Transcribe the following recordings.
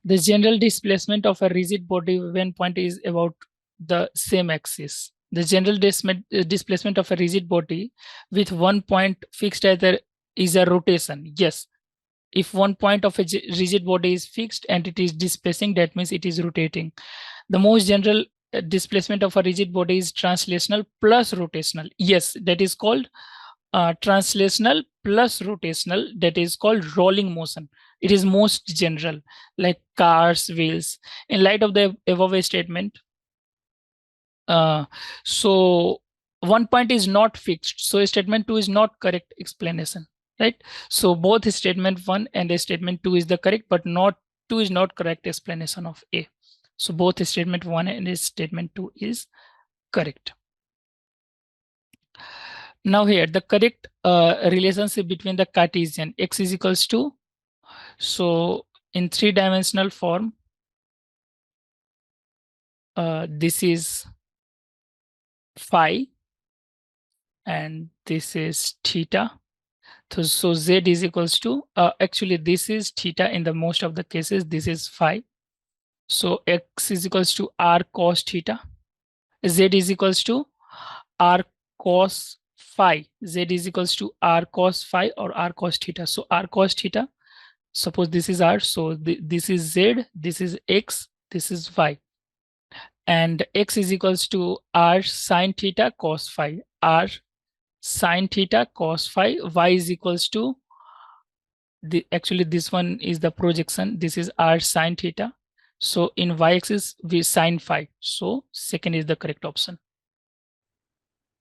The general displacement of a rigid body when point is about the same axis. The general displacement of a rigid body with one point fixed is a rotation. Yes, if one point of a rigid body is fixed and it is displacing, that means it is rotating. The most general displacement of a rigid body is translational plus rotational. Yes, that is called translational plus rotational, that is called rolling motion. It is most general, like cars, wheels. In light of the above statement, so one point is not fixed, so statement 2 is not correct explanation, right? So both statement 1 and statement 2 is the correct, but not 2 is not correct explanation of A. So both statement 1 and statement 2 is correct. Now here the correct relationship between the Cartesian x is equals to, so in three-dimensional form, this is phi and this is theta. So z is equals to, actually this is theta in the most of the cases, this is phi. So x is equals to r cos theta, z is equals to r cos phi, z is equals to r cos phi or r cos theta. So r cos theta, suppose this is r, so this is z, this is x, this is y, and x is equals to r sine theta cos phi, r sine theta cos phi, y is equals to actually this one is the projection, this is r sine theta, so in y-axis we sine phi, so second is the correct option.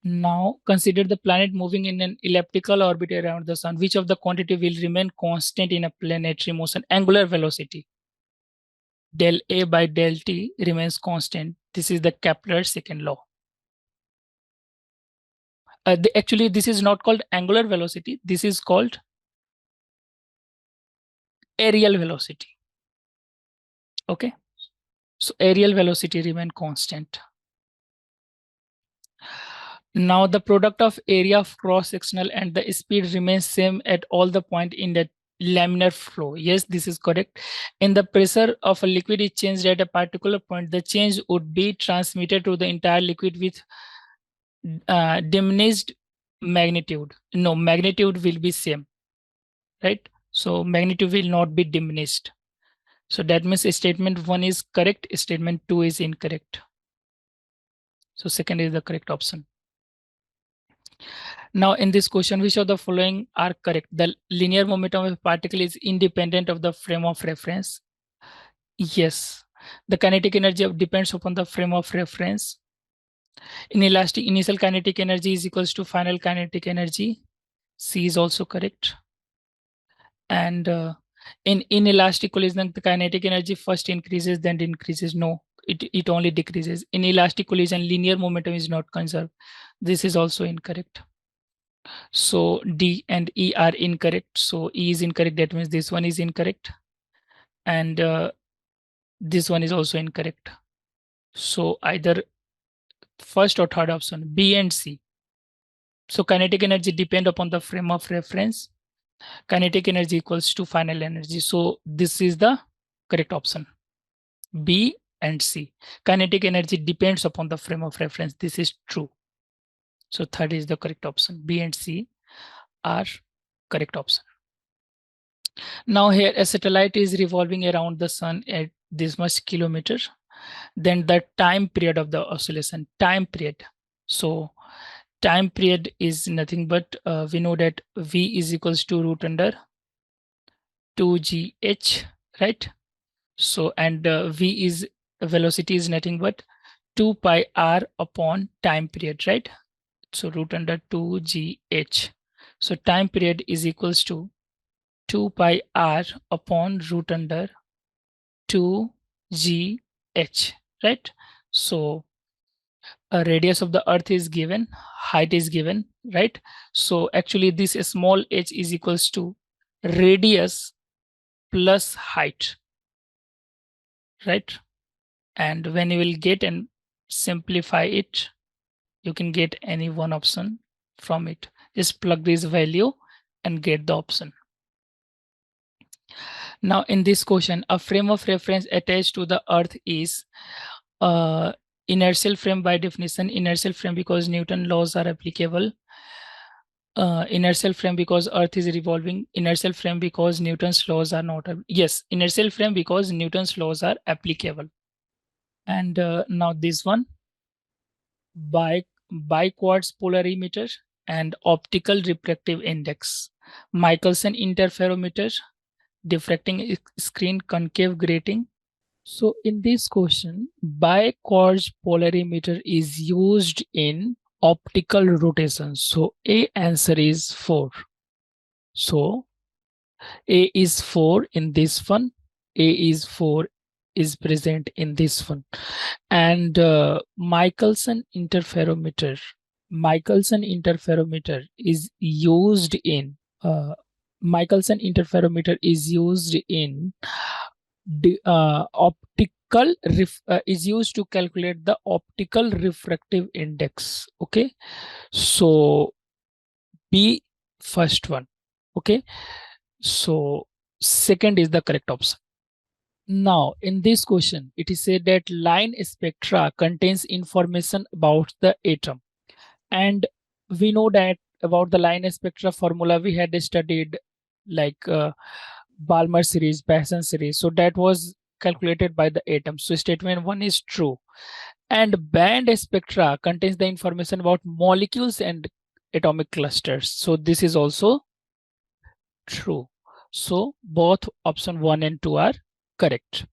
Now consider the planet moving in an elliptical orbit around the sun. Which of the quantity will remain constant in a planetary motion? Angular velocity. Del A by del T remains constant. This is the Kepler's second law. Actually, this is not called angular velocity. This is called aerial velocity. Okay. So aerial velocity remain constant. Now the product of area of cross-sectional and the speed remains same at all the point in the laminar flow. Yes, this is correct. In the pressure of a liquid is changed at a particular point, the change would be transmitted to the entire liquid with diminished magnitude. No, magnitude will be same, right? So magnitude will not be diminished. So that means statement 1 is correct, statement 2 is incorrect. So second is the correct option. Now in this question, which of the following are correct? The linear momentum of a particle is independent of the frame of reference. Yes. The kinetic energy depends upon the frame of reference. Inelastic initial kinetic energy is equals to final kinetic energy. C is also correct. And in inelastic collision, the kinetic energy first increases, then decreases. No, it only decreases. In elastic collision, linear momentum is not conserved. This is also incorrect. So D and E are incorrect. So E is incorrect. That means this one is incorrect. And this one is also incorrect. So either first or third option, B and C. So kinetic energy depend upon the frame of reference. Kinetic energy equals to final energy. So this is the correct option. B and C. Kinetic energy depends upon the frame of reference. This is true. So third is the correct option. B and C are correct option. Now here a satellite is revolving around the sun at this much kilometer. Then the time period of the oscillation, time period. So time period is nothing but we know that V is equals to root under 2gh, right? So and V is velocity is nothing but 2 pi r upon time period, right? So root under 2gh. So time period is equals to 2 pi r upon root under 2gh, right? So a radius of the earth is given, height is given, right? So actually this small h is equals to radius plus height, right? And when you will get and simplify it, you can get any one option from it. Just plug this value and get the option. Now in this question, a frame of reference attached to the earth is inertial frame by definition, inertial frame because Newton laws are applicable, inertial frame because earth is revolving, inertial frame because Newton's laws are not, yes, inertial frame because Newton's laws are applicable. And now this one, biquartz polarimeter and optical refractive index, Michelson interferometer, diffracting screen concave grating. So in this question, biquartz polarimeter is used in optical rotation. So A answer is 4. So A is 4 in this one. A is 4 is present in this one. And Michelson interferometer is used in Michelson interferometer is used in is used to calculate the optical refractive index. Okay, so B first one. Okay, so second is the correct option. Now in this question, it is said that line spectra contains information about the atom, and we know that about the line spectra formula we had studied, like Balmer series, Basson series. So that was calculated by the atom. So statement 1 is true. And band spectra contains the information about molecules and atomic clusters. So this is also true. So both option 1 and 2 are correct.